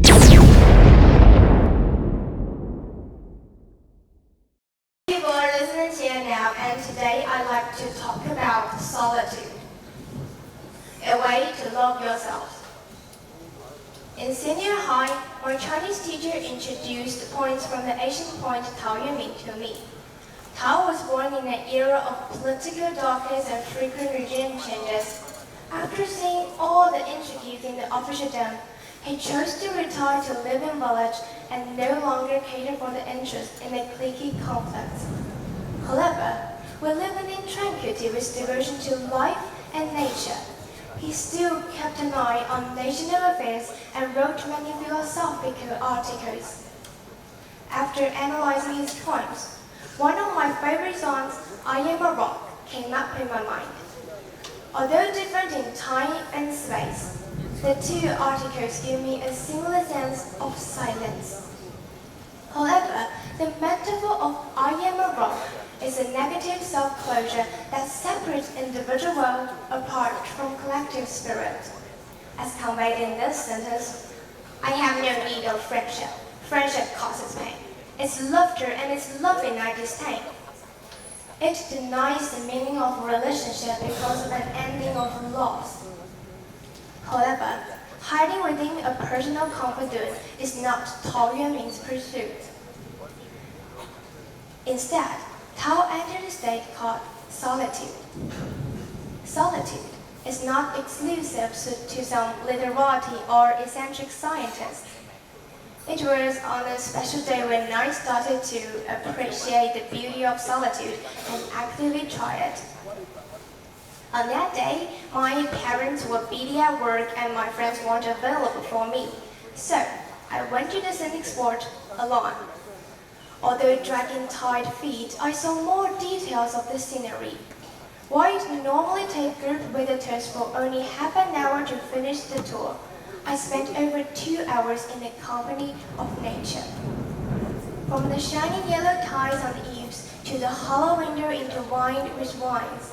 People are listening here now, and today I'd like to talk about solitude, a way to love yourself. In senior high, my Chinese teacher introduced points from the ancient point Tao Yuanming to me. Tao was born in an era of political darkness and frequent regime changes. After seeing all the intricacies in the officialdom, he chose to retire to live in village and no longer cater for the interests in the cliquey conflicts. However, when living in tranquility with devotion to life and nature, he still kept an eye on national affairs and wrote many philosophical articles. After analyzing his poems, one of my favorite songs, I Am a Rock, came up in my mind. Although different in time and space, the two articles give me a similar sense of silence. However, the metaphor of I am a rock is a negative self-closure that separates individual world apart from collective spirit. As conveyed in this sentence, I have no need of friendship. Friendship causes pain. It's laughter and it's loving I disdain. It denies the meaning of relationship because of an ending of loss. However, hiding within a personal comfort zone is not Tao Yuanming's pursuit. Instead, Tao entered a state called solitude. Solitude is not exclusive to some literati or eccentric scientists. It was on a special day when I started to appreciate the beauty of solitude and actively try it. On that day, my parents were busy at work and my friends weren't available for me. So, I went to the scenic spot alone. Although dragging tired feet, I saw more details of the scenery. While it normally takes group visitors for only half an hour to finish the tour, I spent over 2 hours in the company of nature. From the shining yellow tiles on the eaves, to the hollow window intertwined with vines,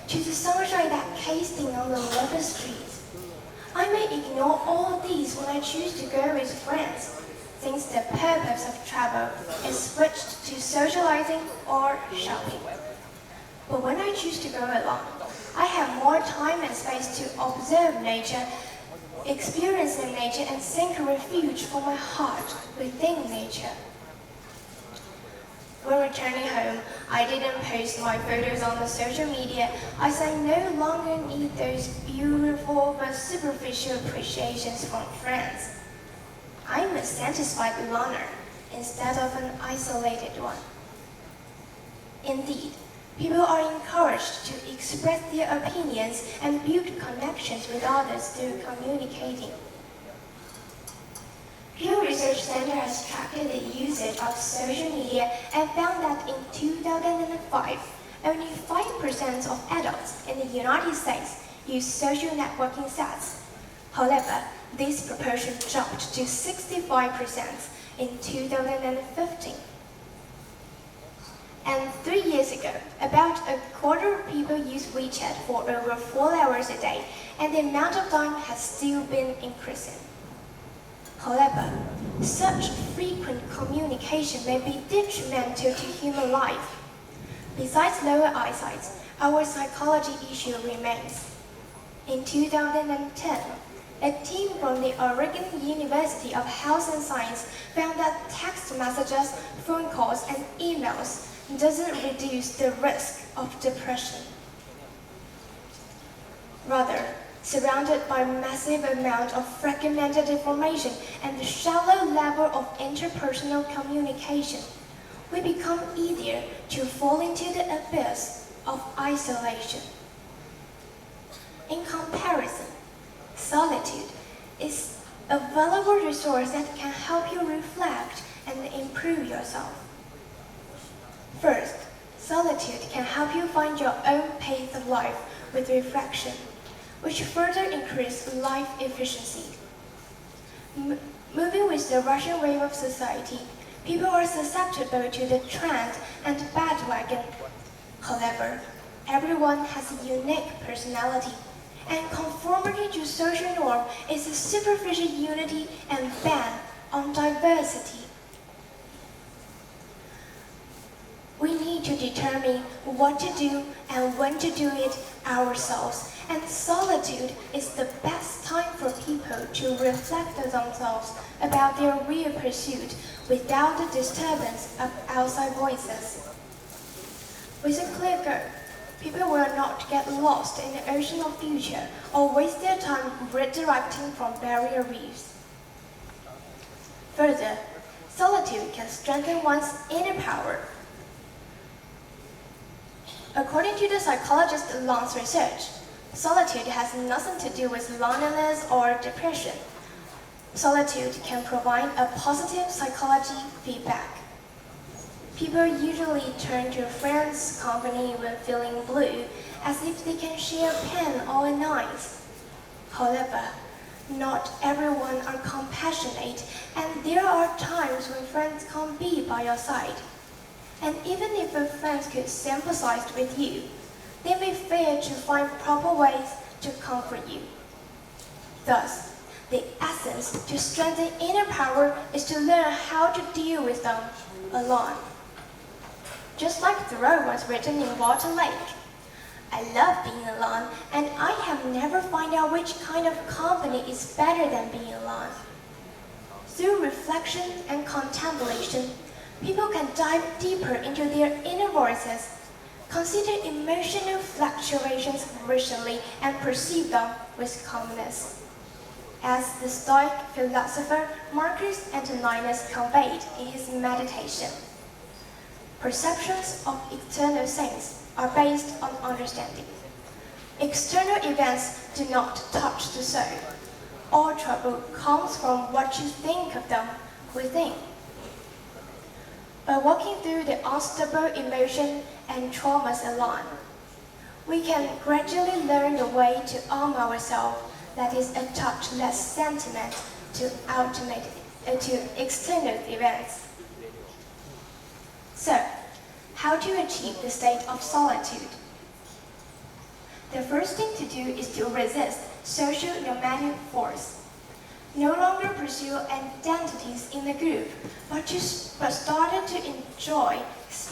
to the sunshine that casting on the level streets. I may ignore all these when I choose to go with friends, since the purpose of travel is switched to socializing or shopping. But when I choose to go alone, I have more time and space to observe nature, experience in nature, and seek refuge for my heart within nature. When returning home, I didn't post my photos on the social media as I no longer need those beautiful but superficial appreciations from friends. I'm a satisfied loner instead of an isolated one. Indeed, people are encouraged to express their opinions and build connections with others through communicating. Pew Research Center has tracked the usage of social media and found that in 2005, only 5% of adults in the United States use social networking sites. However, this proportion dropped to 65% in 2015. And 3 years ago, about a quarter of people use WeChat for over 4 hours a day, and the amount of time has still been increasing. However, such frequent communication may be detrimental to human life. Besides lower eyesight, our psychology issue remains. In 2010, a team from the Oregon University of Health and Science found that text messages, phone calls, and emails doesn't reduce the risk of depression. Rather, surrounded by massive amount of fragmented information and the shallow level of interpersonal communication, we become easier to fall into the abyss of isolation. In comparison, solitude is a valuable resource that can help you reflect and improve yourself. First, solitude can help you find your own pace of life with reflection, which further increase life efficiency. Moving with the rushing wave of society, people are susceptible to the trend and bandwagon. However, everyone has a unique personality, and conformity to social norm is a superficial unity and ban on diversity. We need to determine what to do and when to do it ourselves, and solitude is the best time for people to reflect on themselves about their real pursuit without the disturbance of outside voices. With a clear goal, people will not get lost in the ocean of future or waste their time redirecting from barrier reefs. Further, solitude can strengthen one's inner power. According to the psychologist Long's research, solitude has nothing to do with loneliness or depression. Solitude can provide a positive psychology feedback. People usually turn to friends' company when feeling blue, as if they can share a pen or a knife. However, not everyone are compassionate, and there are times when friends can't be by your side. And even if a friend could sympathize with you, they may fail to find proper ways to comfort you. Thus, the essence to strengthen inner power is to learn how to deal with them alone. Just like Thoreau was written in Water Lake, I love being alone, and I have never found out which kind of company is better than being alone. Through reflection and contemplation, people can dive deeper into their inner voices, consider emotional fluctuations rationally, and perceive them with calmness. As the Stoic philosopher Marcus Antoninus conveyed in his meditation, perceptions of external things are based on understanding. External events do not touch the soul. All trouble comes from what you think of them within. By walking through the unstable emotion and traumas alone, we can gradually learn the way to arm ourselves that is a touch less sentiment to external events. So, how to achieve the state of solitude? The first thing to do is to resist social nomadic force. No longer pursue identities in the group, but started to enjoy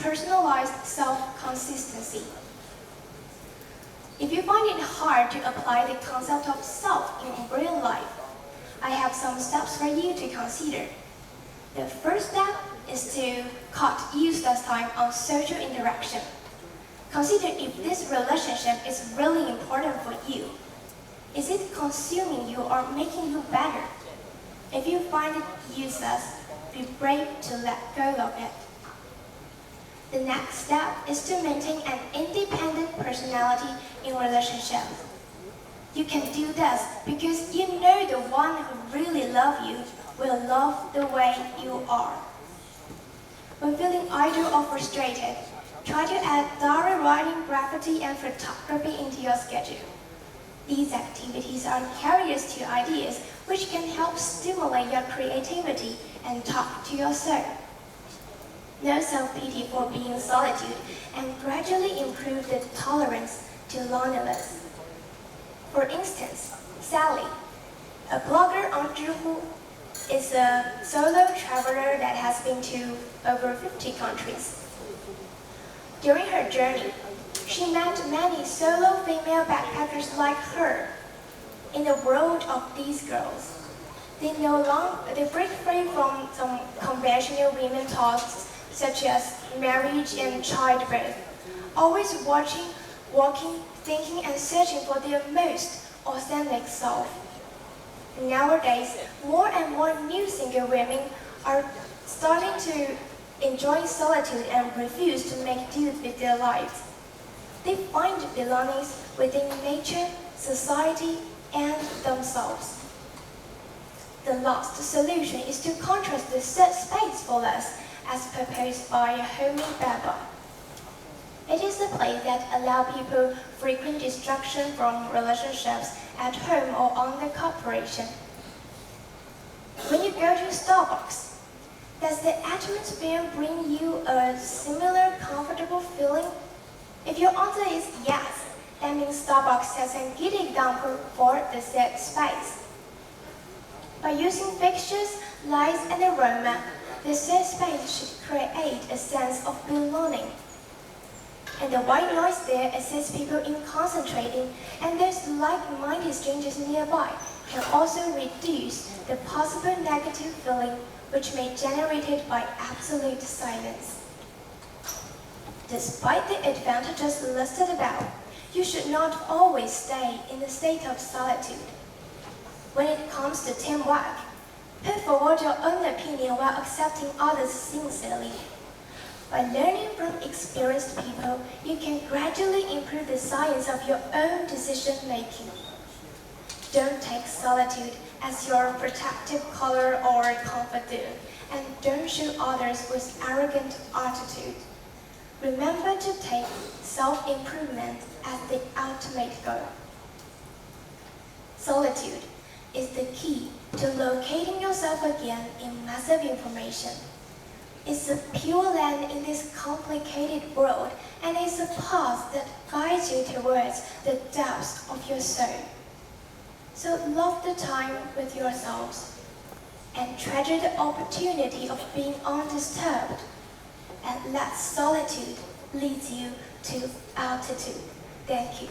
personalized self-consistency. If you find it hard to apply the concept of self in real life, I have some steps for you to consider. The first step is to cut useless time on social interaction. Consider if this relationship is really important for you. Is it consuming you or making you better? If you find it useless, be brave to let go of it. The next step is to maintain an independent personality in relationships. You can do this because you know the one who really loves you will love the way you are. When feeling idle or frustrated, try to add diary writing, graffiti, and photography into your schedule. These activities are carriers to ideas which can help stimulate your creativity and talk to your soul. No self-pity for being in solitude, and gradually improve the tolerance to loneliness. For instance, Sally, a blogger on Zhihu, is a solo traveler that has been to over 50 countries. During her journey, she met many solo female backpackers like her. In the world of these girls, they break free from some conventional women thoughts such as marriage and childbirth, always watching, walking, thinking, and searching for their most authentic self. Nowadays, more and more new single women are starting to enjoy solitude and refuse to make do with their lives. They find belongings within nature, society, and themselves. The last solution is to contrast the spacefulness as proposed by Homi Bhabha. It is a place that allows people frequent distraction from relationships at home or on the corporation. When you go to Starbucks, does the atmosphere bring you a similar comfortable feeling? If your answer is yes, That means Starbucks sets a good example for the said space. By using fixtures, lights, and aroma, the said space should create a sense of belonging. And the white noise there assists people in concentrating, and those like-minded strangers nearby can also reduce the possible negative feeling which may be generated by absolute silence. Despite the advantages listed above, you should not always stay in the state of solitude. When it comes to teamwork, put forward your own opinion while accepting others sincerely. By learning from experienced people, you can gradually improve the science of your own decision-making. Don't take solitude as your protective color or comfort zone, and don't shoot others with arrogant attitude. Remember to take self-improvement as the ultimate goal. Solitude is the key to locating yourself again in massive information. It's a pure land in this complicated world, and it's a path that guides you towards the depths of your soul. So love the time with yourselves, and treasure the opportunity of being undisturbed, and let solitude lead you to altitude. Thank you.